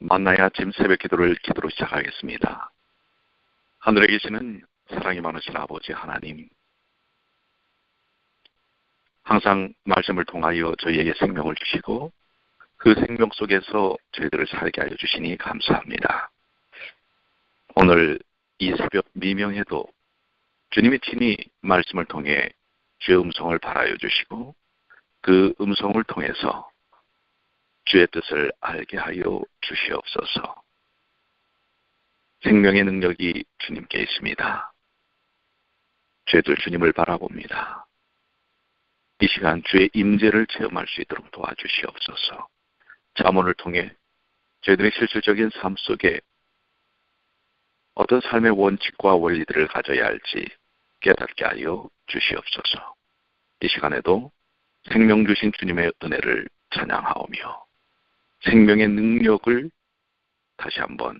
만나의 아침 새벽 기도를 기도로 시작하겠습니다. 하늘에 계시는 사랑이 많으신 아버지 하나님, 항상 말씀을 통하여 저희에게 생명을 주시고 그 생명 속에서 저희들을 살게 하여 주시니 감사합니다. 오늘 이 새벽 미명에도 주님이 친히 말씀을 통해 주의 음성을 발하여 주시고 그 음성을 통해서 주의 뜻을 알게 하여 주시옵소서. 생명의 능력이 주님께 있습니다. 저희들 주님을 바라봅니다. 이 시간 주의 임재를 체험할 수 있도록 도와주시옵소서. 잠언을 통해 저희들의 실질적인 삶 속에 어떤 삶의 원칙과 원리들을 가져야 할지 깨닫게 하여 주시옵소서. 이 시간에도 생명 주신 주님의 은혜를 찬양하오며 생명의 능력을 다시 한번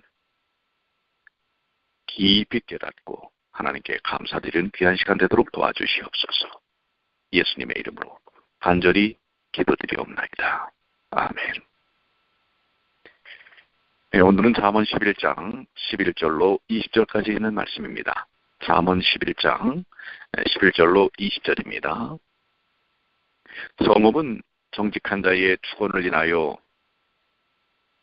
깊이 깨닫고 하나님께 감사드리는 귀한 시간 되도록 도와주시옵소서. 예수님의 이름으로 간절히 기도드리옵나이다. 아멘. 네, 오늘은 잠언 11장 11절로 20절까지 있는 말씀입니다. 잠언 11장 11절로 20절입니다. 성읍은 정직한 자의 축원을 인하여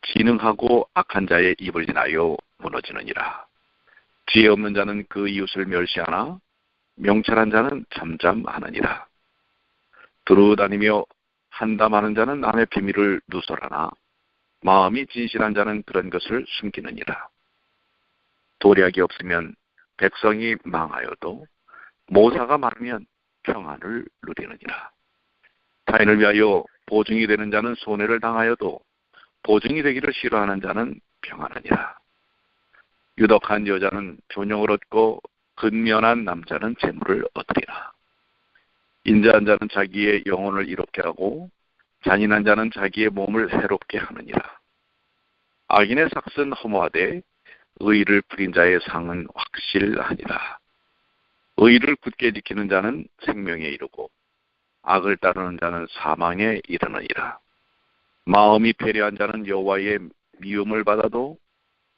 진흥하고 악한 자의 입을 인하여 무너지느니라. 지혜 없는 자는 그 이웃을 멸시하나 명철한 자는 잠잠하느니라. 두루다니며 한담하는 자는 남의 비밀을 누설하나 마음이 진실한 자는 그런 것을 숨기느니라. 도략이 없으면 백성이 망하여도 모사가 많으면 평안을 누리느니라. 타인을 위하여 보증이 되는 자는 손해를 당하여도 보증이 되기를 싫어하는 자는 평안하니라. 유덕한 여자는 존영을 얻고 근면한 남자는 재물을 얻으리라. 인자한 자는 자기의 영혼을 이롭게 하고 잔인한 자는 자기의 몸을 해롭게 하느니라. 악인의 삭은 허무하되 의를 부린 자의 상은 확실하니라. 의를 굳게 지키는 자는 생명에 이르고 악을 따르는 자는 사망에 이르느니라. 마음이 배려한 자는 여호와의 미움을 받아도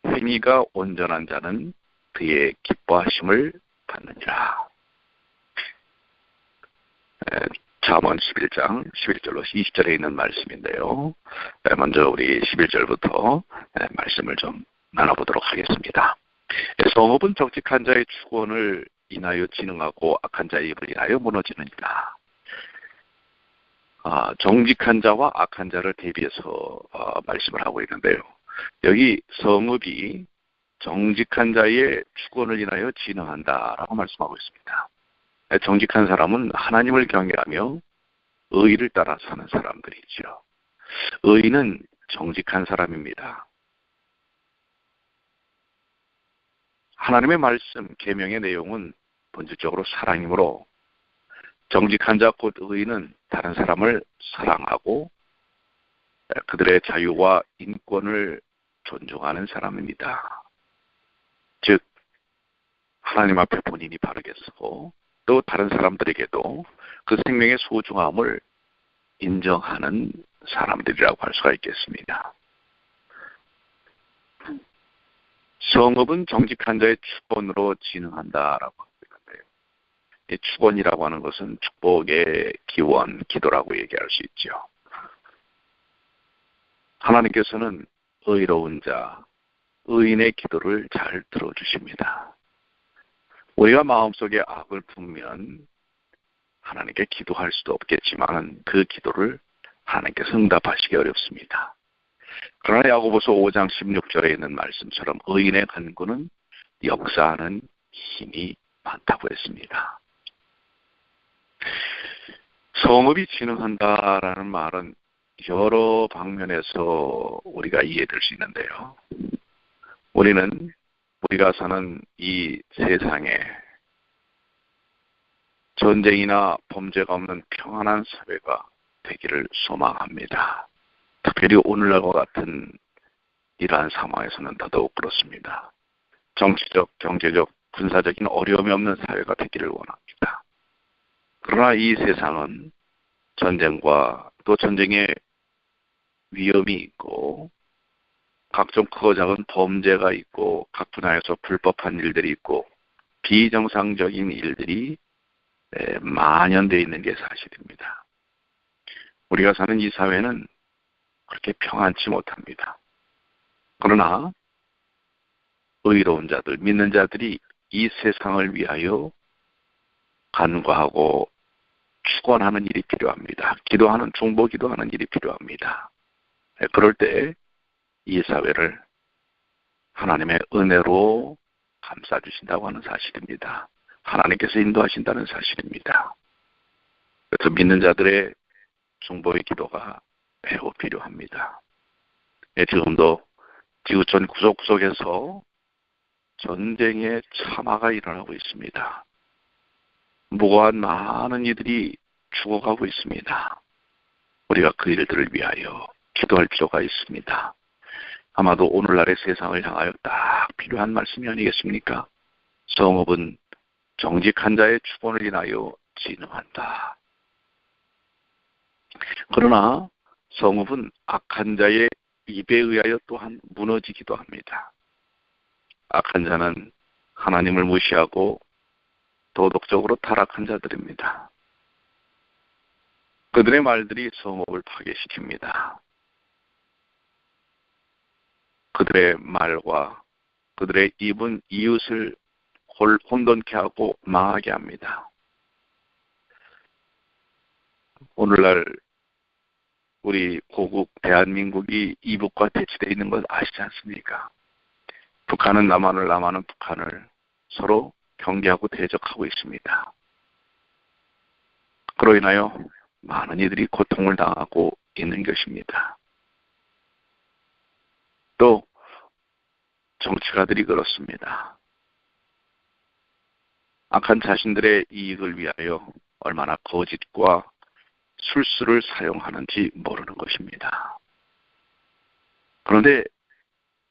행위가 온전한 자는 그의 기뻐하심을 받느니라. 잠언 11장 11절로 20절에 있는 말씀인데요. 먼저 우리 11절부터 말씀을 좀 나눠보도록 하겠습니다. 성읍은 정직한 자의 축원을 인하여 진흥하고 악한 자의 입을 인하여 무너지느니라. 정직한 자와 악한 자를 대비해서 말씀을 하고 있는데요. 여기 성읍이 정직한 자의 축원을 인하여 진흥한다라고 말씀하고 있습니다. 정직한 사람은 하나님을 경외하며 의를 따라 사는 사람들이죠. 의는 정직한 사람입니다. 하나님의 말씀, 계명의 내용은 본질적으로 사랑이므로 정직한 자 곧 의인은 다른 사람을 사랑하고 그들의 자유와 인권을 존중하는 사람입니다. 즉 하나님 앞에 본인이 바르게 서고 또 다른 사람들에게도 그 생명의 소중함을 인정하는 사람들이라고 할 수가 있겠습니다. 성읍은 정직한 자의 축원으로 진흥한다라고 하고 있는데요. 이 축원이라고 하는 것은 축복의 기원, 기도라고 얘기할 수 있죠. 하나님께서는 의로운 자, 의인의 기도를 잘 들어주십니다. 우리가 마음속에 악을 품으면 하나님께 기도할 수도 없겠지만 그 기도를 하나님께서 응답하시기 어렵습니다. 그러나 야고보서 5장 16절에 있는 말씀처럼 의인의 간구는 역사하는 힘이 많다고 했습니다. 성읍이 진흥한다라는 말은 여러 방면에서 우리가 이해될 수 있는데요. 우리가 사는 이 세상에 전쟁이나 범죄가 없는 평안한 사회가 되기를 소망합니다. 특별히 오늘날과 같은 이러한 상황에서는 더더욱 그렇습니다. 정치적, 경제적, 군사적인 어려움이 없는 사회가 되기를 원합니다. 그러나 이 세상은 전쟁과 또 전쟁의 위험이 있고 각종 크고 작은 범죄가 있고 각 분야에서 불법한 일들이 있고 비정상적인 일들이 만연되어 있는 게 사실입니다. 우리가 사는 이 사회는 그렇게 평안치 못합니다. 그러나 의로운 자들, 믿는 자들이 이 세상을 위하여 간구하고 축원하는 일이 필요합니다. 기도하는, 중보 기도하는 일이 필요합니다. 그럴 때 이 사회를 하나님의 은혜로 감싸주신다고 하는 사실입니다. 하나님께서 인도하신다는 사실입니다. 그래서 믿는 자들의 중보의 기도가 매우 필요합니다. 지금도 지구촌 구석구석에서 전쟁의 참화가 일어나고 있습니다. 무고한 많은 이들이 죽어가고 있습니다. 우리가 그 일들을 위하여 기도할 필요가 있습니다. 아마도 오늘날의 세상을 향하여 딱 필요한 말씀이 아니겠습니까? 성읍은 정직한 자의 축원을 인하여 진흥한다. 그러나 성읍은 악한 자의 입에 의하여 또한 무너지기도 합니다. 악한 자는 하나님을 무시하고 도덕적으로 타락한 자들입니다. 그들의 말들이 성읍을 파괴시킵니다. 그들의 말과 그들의 입은 이웃을 혼돈케 하고 망하게 합니다. 오늘날 우리 고국 대한민국이 이북과 대치되어 있는 것 아시지 않습니까? 북한은 남한을, 남한은 북한을 서로 경계하고 대적하고 있습니다. 그로 인하여 많은 이들이 고통을 당하고 있는 것입니다. 또 정치가들이 그렇습니다. 악한 자신들의 이익을 위하여 얼마나 거짓과 술수를 사용하는지 모르는 것입니다. 그런데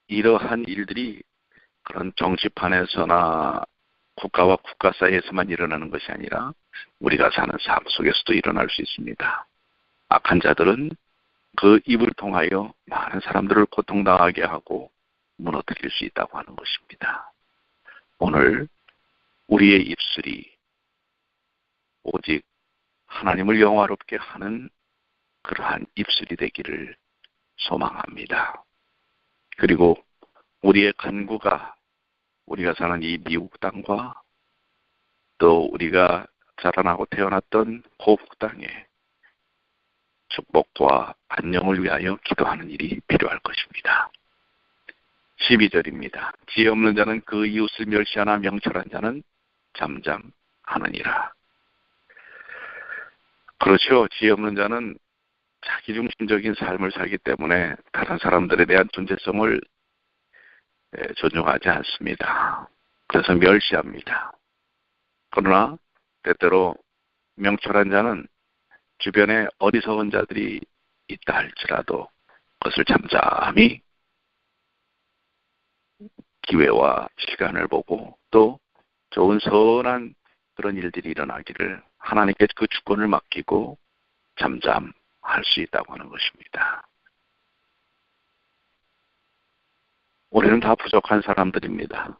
이러한 일들이 그런 정치판에서나 국가와 국가 사이에서만 일어나는 것이 아니라 우리가 사는 삶 속에서도 일어날 수 있습니다. 악한 자들은 그 입을 통하여 많은 사람들을 고통당하게 하고 무너뜨릴 수 있다고 하는 것입니다. 오늘 우리의 입술이 오직 하나님을 영화롭게 하는 그러한 입술이 되기를 소망합니다. 그리고 우리의 간구가 우리가 사는 이 미국 땅과 또 우리가 자라나고 태어났던 고국 땅에 축복과 안녕을 위하여 기도하는 일이 필요할 것입니다. 12절입니다. 지혜 없는 자는 그 이웃을 멸시하나 명철한 자는 잠잠하느니라. 그렇죠. 지혜 없는 자는 자기중심적인 삶을 살기 때문에 다른 사람들에 대한 존재성을 존중하지 않습니다. 그래서 멸시합니다. 그러나 때때로 명철한 자는 주변에 어리석은 자들이 있다 할지라도 그것을 잠잠히 기회와 시간을 보고 또 좋은 선한 그런 일들이 일어나기를 하나님께 그 주권을 맡기고 잠잠할 수 있다고 하는 것입니다. 우리는 다 부족한 사람들입니다.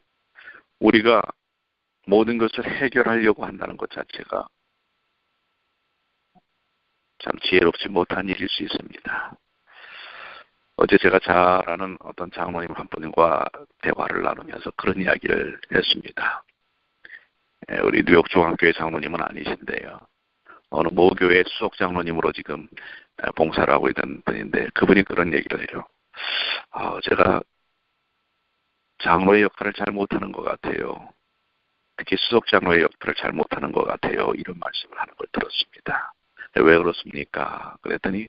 우리가 모든 것을 해결하려고 한다는 것 자체가 참 지혜롭지 못한 일일 수 있습니다. 어제 제가 잘 아는 어떤 장로님 한 분과 대화를 나누면서 그런 이야기를 했습니다. 우리 뉴욕 중앙교회 장로님은 아니신데요. 어느 모교회 수석 장로님으로 지금 봉사를 하고 있는 분인데 그분이 그런 얘기를 해요. 제가 장로의 역할을 잘 못하는 것 같아요. 특히 수석 장로의 역할을 잘 못하는 것 같아요. 이런 말씀을 하는 걸 들었습니다. 왜 그렇습니까? 그랬더니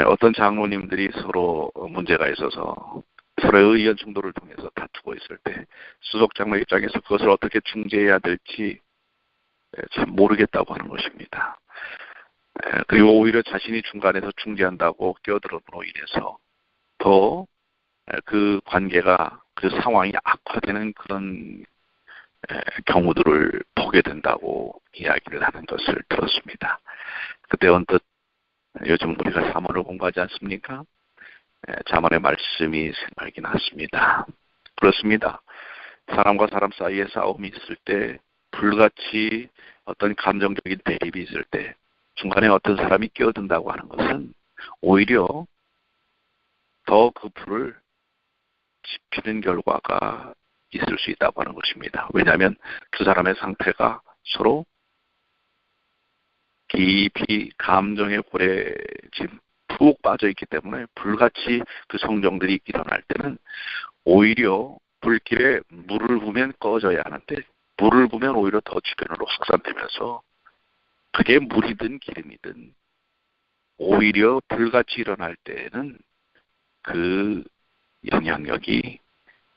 어떤 장로님들이 서로 문제가 있어서 서로의 의견 충돌을 통해서 다투고 있을 때 수석 장로 입장에서 그것을 어떻게 중재해야 될지 참 모르겠다고 하는 것입니다. 그리고 오히려 자신이 중간에서 중재한다고 끼어들어으로 인해서 더 그 관계가 그 상황이 악화되는 그런 경우들을 보게 된다고 이야기를 하는 것을 들었습니다. 그때 언뜻 요즘 우리가 사모를 공부하지 않습니까? 잠언의 말씀이 생각이 났습니다. 그렇습니다. 사람과 사람 사이에 싸움이 있을 때, 불같이 어떤 감정적인 대립이 있을 때 중간에 어떤 사람이 끼어든다고 하는 것은 오히려 더 그 불을 지피는 결과가 있을 수 있다고 하는 것입니다. 왜냐하면 두 사람의 상태가 서로 깊이 감정의 골에 지금 푹 빠져 있기 때문에 불같이 그 성정들이 일어날 때는 오히려 불길에 물을 부으면 꺼져야 하는데 물을 부으면 오히려 더 주변으로 확산되면서 그게 물이든 기름이든 오히려 불같이 일어날 때는 그 영향력이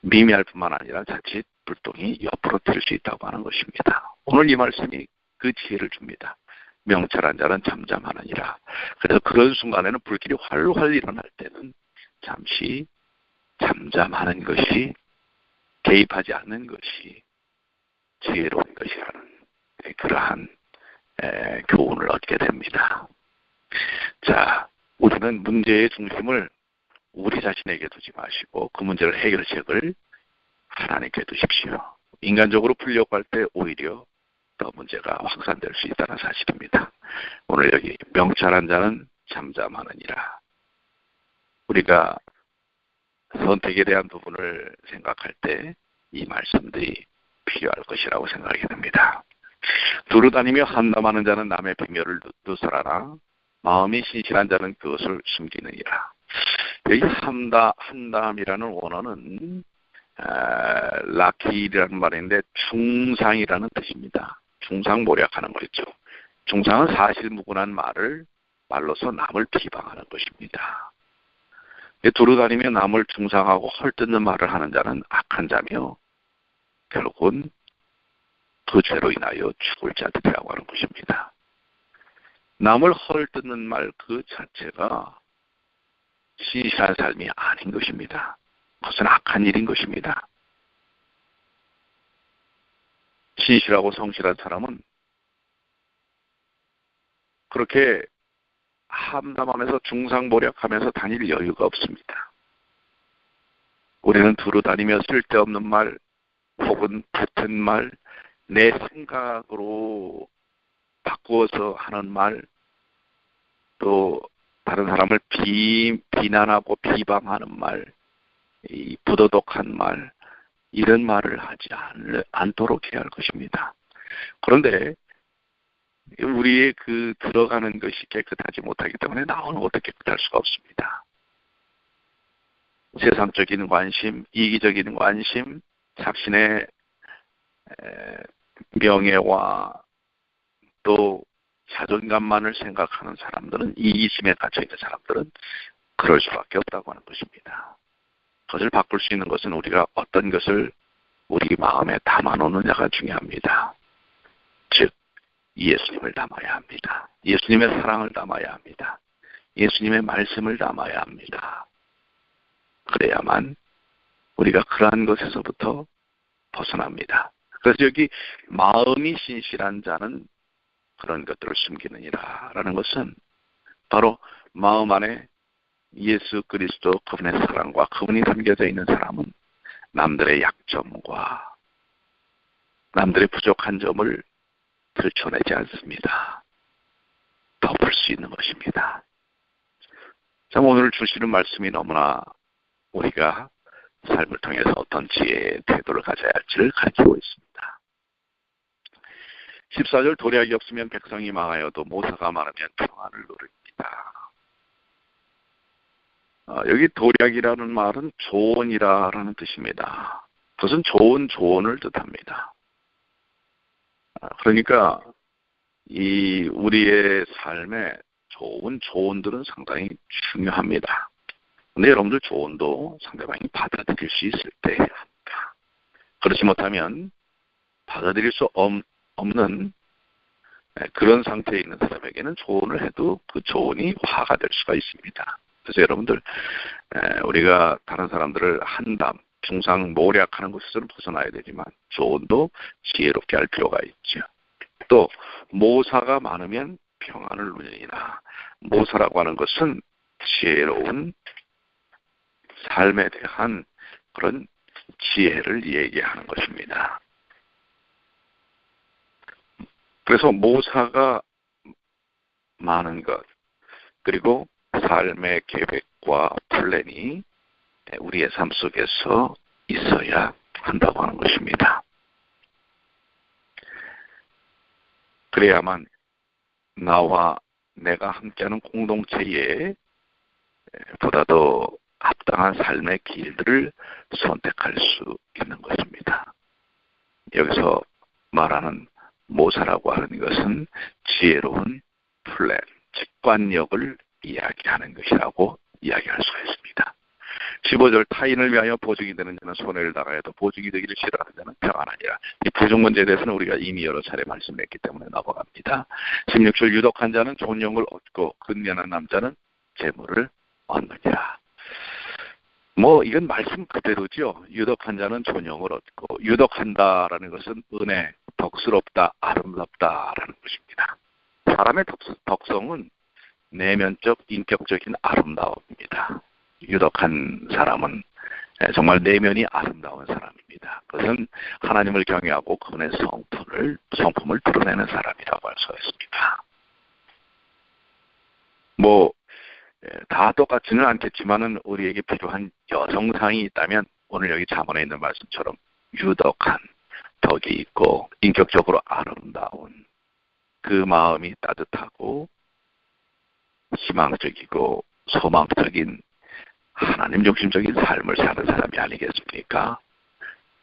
미미할 뿐만 아니라 자칫 불똥이 옆으로 튈 수 있다고 하는 것입니다. 오늘 이 말씀이 그 지혜를 줍니다. 명철한 자는 잠잠하느니라. 그래서 그런 순간에는 불길이 활활 일어날 때는 잠시 잠잠하는 것이, 개입하지 않는 것이 지혜로운 것이라는 그러한 교훈을 얻게 됩니다. 자, 우리는 문제의 중심을 우리 자신에게 두지 마시고 그 문제를 해결책을 하나님께 두십시오. 인간적으로 풀려고 할 때 오히려 더 문제가 확산될 수 있다는 사실입니다. 오늘 여기 명철한 자는 잠잠하느니라. 우리가 선택에 대한 부분을 생각할 때 이 말씀들이 필요할 것이라고 생각이 됩니다. 두루 다니며 한담하는 자는 남의 비밀을 누설하나 마음이 신실한 자는 그것을 숨기느니라. 여기 한담이라는 원어는 라키라는 말인데 중상이라는 뜻입니다. 중상모략하는 거죠. 중상은 사실무근한 말로서 남을 비방하는 것입니다. 두루다니며 남을 중상하고 헐뜯는 말을 하는 자는 악한 자며 결국은 그 죄로 인하여 죽을 자들이라고 하는 것입니다. 남을 헐뜯는 말 그 자체가 신실한 삶이 아닌 것입니다. 그것은 악한 일인 것입니다. 신실하고 성실한 사람은 그렇게 함담하면서 중상모략하면서 다닐 여유가 없습니다. 우리는 두루 다니며 쓸데없는 말 혹은 붙은 말, 내 생각으로 바꾸어서 하는 말, 또 다른 사람을 비난하고 비방하는 말, 이 부도덕한 말, 이런 말을 하지 않도록 해야 할 것입니다. 그런데 우리의 그 들어가는 것이 깨끗하지 못하기 때문에 나오는 것도 깨끗할 수가 없습니다. 세상적인 관심, 이기적인 관심, 자신의 명예와 또 자존감만을 생각하는 사람들은, 이기심에 갇혀있는 사람들은 그럴 수밖에 없다고 하는 것입니다. 그것을 바꿀 수 있는 것은 우리가 어떤 것을 우리 마음에 담아놓느냐가 중요합니다. 즉 예수님을 담아야 합니다. 예수님의 사랑을 담아야 합니다. 예수님의 말씀을 담아야 합니다. 그래야만 우리가 그러한 것에서부터 벗어납니다. 그래서 여기 마음이 신실한 자는 그런 것들을 숨기느니라 라는 것은 바로 마음 안에 예수 그리스도 그분의 사랑과 그분이 담겨져 있는 사람은 남들의 약점과 남들의 부족한 점을 들춰내지 않습니다. 덮을 수 있는 것입니다. 참 오늘 주시는 말씀이 너무나 우리가 삶을 통해서 어떤 지혜의 태도를 가져야 할지를 가르치고 있습니다. 14절 도략이 없으면 백성이 망하여도 모사가 많으면 평안을 누립니다. 여기 도략이라는 말은 조언이라는 뜻입니다. 그것은 좋은 조언을 뜻합니다. 그러니까 이 우리의 삶에 좋은 조언들은 상당히 중요합니다. 근데 여러분들 조언도 상대방이 받아들일 수 있을 때 합니다. 그렇지 못하면 받아들일 수 없는 그런 상태에 있는 사람에게는 조언을 해도 그 조언이 화가 될 수가 있습니다. 그래서 여러분들 우리가 다른 사람들을 한담, 중상모략하는 것에서는 벗어나야 되지만 조언도 지혜롭게 할 필요가 있죠. 또 모사가 많으면 평안을 누리니라. 모사라고 하는 것은 지혜로운 삶에 대한 그런 지혜를 얘기하는 것입니다. 그래서 모사가 많은 것, 그리고 삶의 계획과 플랜이 우리의 삶 속에서 있어야 한다고 하는 것입니다. 그래야만 나와 내가 함께하는 공동체에 보다 더 합당한 삶의 길들을 선택할 수 있는 것입니다. 여기서 말하는 모사라고 하는 것은 지혜로운 플랜, 직관력을 이야기하는 것이라고 이야기할 수가 있습니다. 15절 타인을 위하여 보증이 되는 자는 손해를 당하여도 보증이 되기를 싫어하는 자는 평안하니라. 이 보증 문제에 대해서는 우리가 이미 여러 차례 말씀했기 때문에 넘어갑니다. 16절 유독한 자는 존영을 얻고 근면한 남자는 재물을 얻느니라. 이건 말씀 그대로죠. 유독한 자는 존영을 얻고, 유독한다라는 것은 은혜, 덕스럽다, 아름답다라는 것입니다. 사람의 덕성은 내면적, 인격적인 아름다움입니다. 유독한 사람은 정말 내면이 아름다운 사람입니다. 그것은 하나님을 경외하고 그분의 성품을 드러내는 사람이라고 할 수가 있습니다. 다 똑같지는 않겠지만은 우리에게 필요한 여정상이 있다면 오늘 여기 잠언에 있는 말씀처럼 유독한 덕이 있고 인격적으로 아름다운 그 마음이 따뜻하고 희망적이고 소망적인 하나님 중심적인 삶을 사는 사람이 아니겠습니까?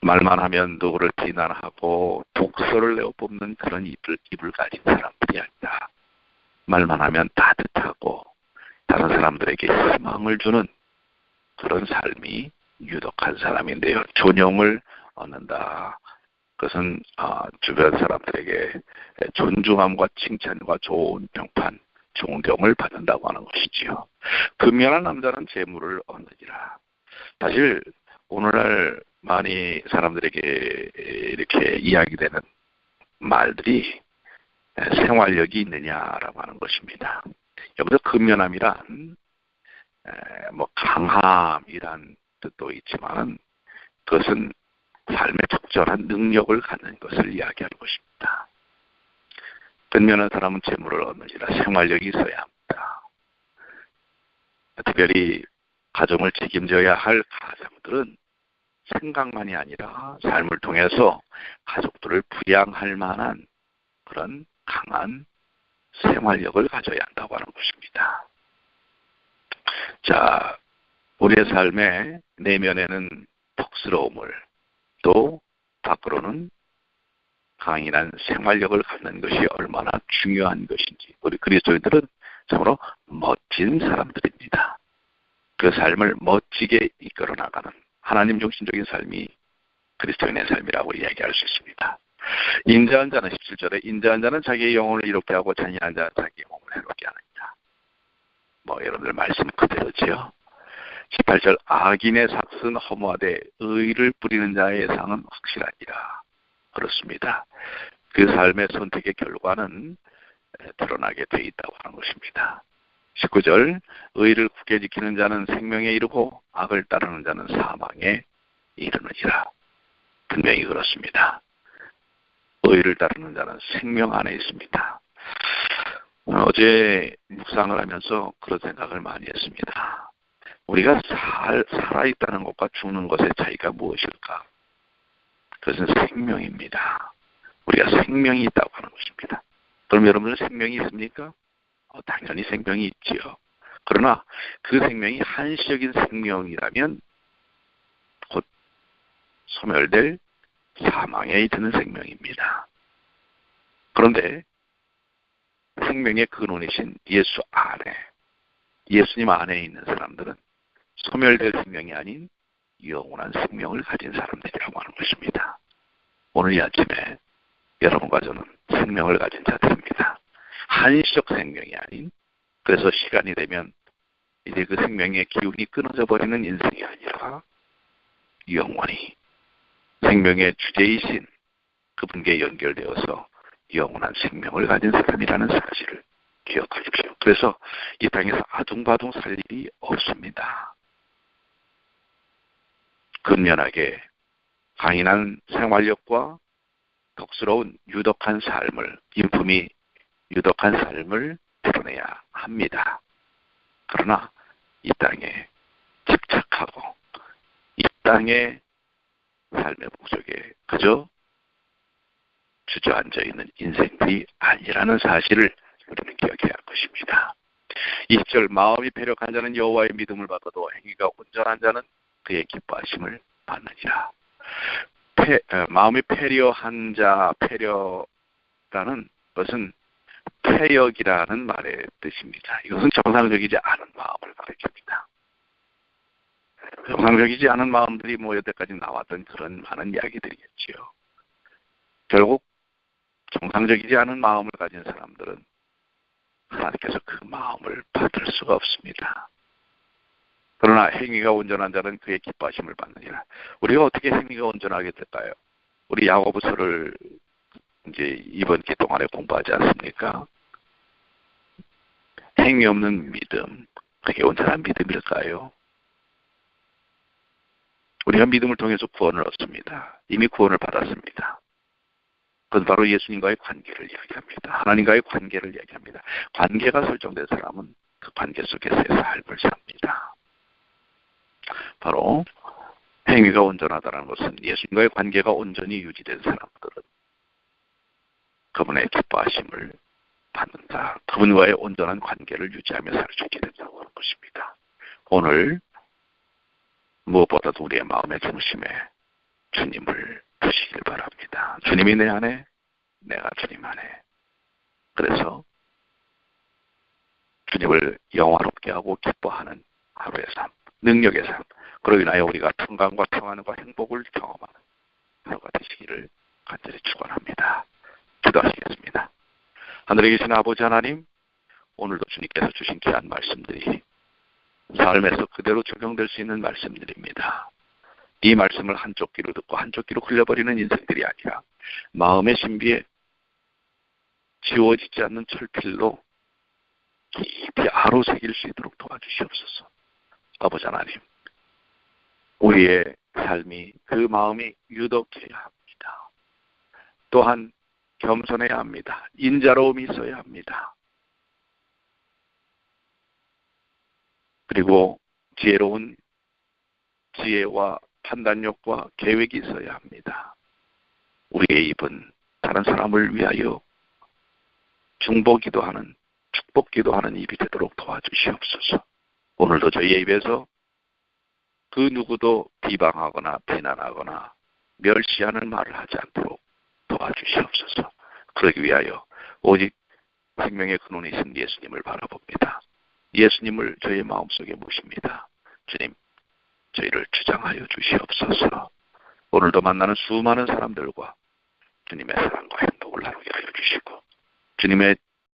말만 하면 누구를 비난하고 독설을 내어 뽑는 그런 입을 가진 사람들이 아니라 말만 하면 따뜻하고 다른 사람들에게 희망을 주는 그런 삶이 유독한 사람인데요. 존영을 얻는다. 그것은 주변 사람들에게 존중함과 칭찬과 좋은 평판, 존경을 받는다고 하는 것이지요. 근면한 남자는 재물을 얻느니라. 사실 오늘날 많이 사람들에게 이렇게 이야기되는 말들이 생활력이 있느냐라고 하는 것입니다. 여기서 근면함이란 강함이란 뜻도 있지만 그것은 삶에 적절한 능력을 갖는 것을 이야기하는 것입니다. 근면한 사람은 재물을 얻느니라. 생활력이 있어야 합니다. 특별히 가정을 책임져야 할 가장들은 생각만이 아니라 삶을 통해서 가족들을 부양할 만한 그런 강한 생활력을 가져야 한다고 하는 것입니다. 자, 우리의 삶의 내면에는 덕스러움을 또 밖으로는 강인한 생활력을 갖는 것이 얼마나 중요한 것인지 우리 그리스도인들은 참으로 멋진 사람들입니다. 그 삶을 멋지게 이끌어 나가는 하나님 중심적인 삶이 그리스도인의 삶이라고 이야기할 수 있습니다. 인자한 자는 17절에 인자한 자는 자기의 영혼을 이롭게 하고 잔인한 자는 자기의 몸을 해롭게 하느니라. 여러분들 말씀 그대로지요. 18절 악인의 삭은 허무하되 의를 뿌리는 자의 예상은 확실하니라. 그렇습니다. 그 삶의 선택의 결과는 드러나게 돼 있다고 하는 것입니다. 19절 의를 굳게 지키는 자는 생명에 이르고 악을 따르는 자는 사망에 이르느니라. 분명히 그렇습니다. 의를 따르는 자는 생명 안에 있습니다. 어제 묵상을 하면서 그런 생각을 많이 했습니다. 우리가 살아있다는 것과 죽는 것의 차이가 무엇일까? 그것은 생명입니다. 우리가 생명이 있다고 하는 것입니다. 그럼 여러분들 생명이 있습니까? 당연히 생명이 있지요. 그러나 그 생명이 한시적인 생명이라면 곧 소멸될 사망에 이르는 생명입니다. 그런데 생명의 근원이신 예수 안에, 예수님 안에 있는 사람들은 소멸될 생명이 아닌 영원한 생명을 가진 사람들이라고 하는 것입니다. 오늘 이 아침에 여러분과 저는 생명을 가진 자들입니다. 한시적 생명이 아닌, 그래서 시간이 되면 이제 그 생명의 기운이 끊어져 버리는 인생이 아니라 영원히 생명의 주제이신 그분께 연결되어서 영원한 생명을 가진 사람이라는 사실을 기억하십시오. 그래서 이 땅에서 아둥바둥 살 일이 없습니다. 근면하게 강인한 생활력과 덕스러운 유덕한 삶을, 인품이 유덕한 삶을 드러내야 합니다. 그러나 이 땅에 집착하고 이 땅의 삶의 목적에 그저 주저앉아 있는 인생들이 아니라는 사실을 우리는 기억해야 할 것입니다. 20절 마음이 패력한 자는 여호와의 믿음을 받아도 행위가 온전한 자는 그의 기뻐하심을 받느니라. 마음이 패려한 자, 패려라는 것은 패역이라는 말의 뜻입니다. 이것은 정상적이지 않은 마음을 가리킵니다. 정상적이지 않은 마음들이 여태까지 나왔던 그런 많은 이야기들이겠지요. 결국 정상적이지 않은 마음을 가진 사람들은 하나님께서 그 마음을 받을 수가 없습니다. 그러나 행위가 온전한 자는 그의 기뻐하심을 받느니라. 우리가 어떻게 행위가 온전하게 될까요? 우리 야고보서를 이제 이번 기 동안에 공부하지 않습니까? 행위 없는 믿음, 그게 온전한 믿음일까요? 우리가 믿음을 통해서 구원을 얻습니다. 이미 구원을 받았습니다. 그건 바로 예수님과의 관계를 이야기합니다. 하나님과의 관계를 이야기합니다. 관계가 설정된 사람은 그 관계 속에서의 삶을 삽니다. 바로 행위가 온전하다는 것은 예수님과의 관계가 온전히 유지된 사람들은 그분의 기뻐하심을 받는다. 그분과의 온전한 관계를 유지하며 살 수 있게 된다고 하는 것입니다. 오늘 무엇보다도 우리의 마음의 중심에 주님을 두시길 바랍니다. 주님이 내 안에, 내가 주님 안에. 그래서 주님을 영화롭게 하고 기뻐하는 하루의 삶, 능력의 삶, 그로 인하여 우리가 평강과 평안과 행복을 경험하는 하루가 되시기를 간절히 축원합니다. 기도하시겠습니다. 하늘에 계신 아버지 하나님, 오늘도 주님께서 주신 귀한 말씀들이 삶에서 그대로 적용될 수 있는 말씀들입니다. 이 말씀을 한쪽 귀로 듣고 한쪽 귀로 흘려버리는 인생들이 아니라 마음의 신비에 지워지지 않는 철필로 깊이 아로새길 수 있도록 도와주시옵소서. 아버지 하나님, 우리의 삶이 그 마음이 유독해야 합니다. 또한 겸손해야 합니다. 인자로움이 있어야 합니다. 그리고 지혜로운 지혜와 판단력과 계획이 있어야 합니다. 우리의 입은 다른 사람을 위하여 중보기도 하는, 축복기도 하는 입이 되도록 도와주시옵소서. 오늘도 저희의 입에서 그 누구도 비방하거나 비난하거나 멸시하는 말을 하지 않도록 도와주시옵소서. 그러기 위하여 오직 생명의 근원이신 예수님을 바라봅니다. 예수님을 저희의 마음속에 모십니다. 주님, 저희를 주장하여 주시옵소서. 오늘도 만나는 수많은 사람들과 주님의 사랑과 행복을 나누게 하여 주시고 주님의